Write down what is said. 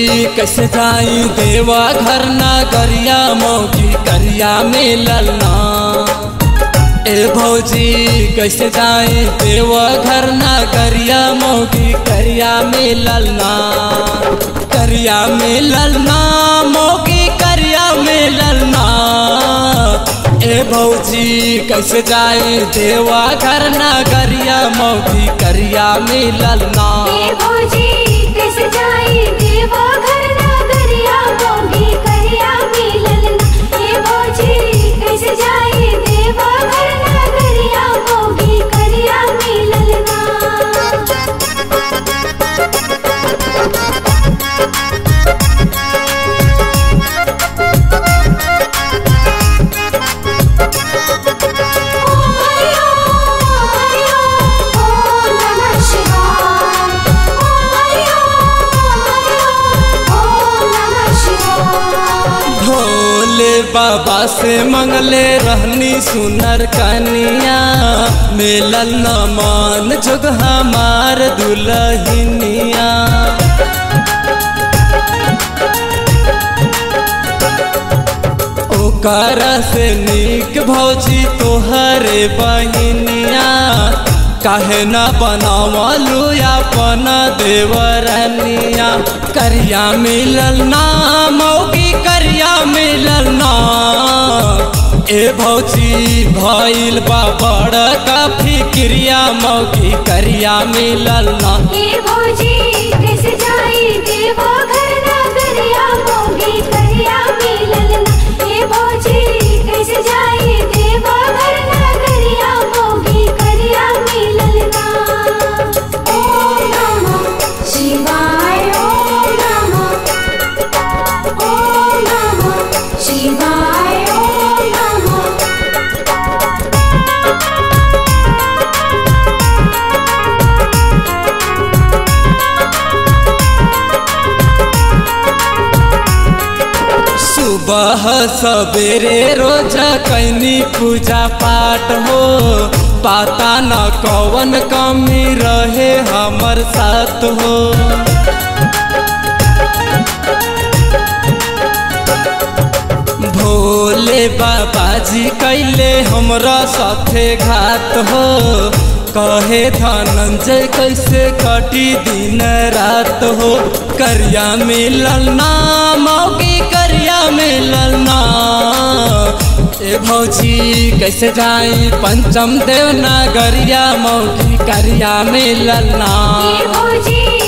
कैसे जाई देवा घर नगरिया मौगी करिया मिलल ना। ए भौजी कैसे जाई देवा घर नगरिया मौगी करिया मिलल ना। करिया मिलल ना मौगी करिया मिलल ना। ए भौजी कैसे जाए देवा घर नगरिया मौगी करिया मिलल ना। ए भौजी कैसे जाए देवा घर नगरिया मौगी करिया मिलल ना। ए भौजी कैसे जाए देवा घर नगरिया मौगी करिया मिलल ना। बाबा से मंगले रहनी सुनर कनिया मिलल न मान जुग हमार दुल्हनिया। ओकर से नीक भौजी तोहरे बहिनिया काहे न बनावलू अपन देवरनिया। करिया मिलल ना मौगी करिया मिलल ना। ए भौजी भइल बा बड़का फिक्रिया मौगी करिया मिलल ना। ए भौजी कैसे जाई देवा घर नगरिया मौगी करिया मिलल ना। ए भौजी कैसे जाई देवा घर नगरिया मौगी करिया मिलल ना। ओम नमः शिवाय ओम नमः शिवाय ओम नमः। सुबह सवेरे रोज कैनी पूजा पाठ हो पता न कौन कमी रहे हमर साथ हो। भोले बाबा जी कैले हमरा साथे घात हो कहे धनंजय कैसे कटी दिन रात हो। करिया मिलल ना मौगी करिया मिलल ना। ए भौजी कैसे जाई पंचम देव नगरिया मौगी करिया मिलल ना। ए भौजी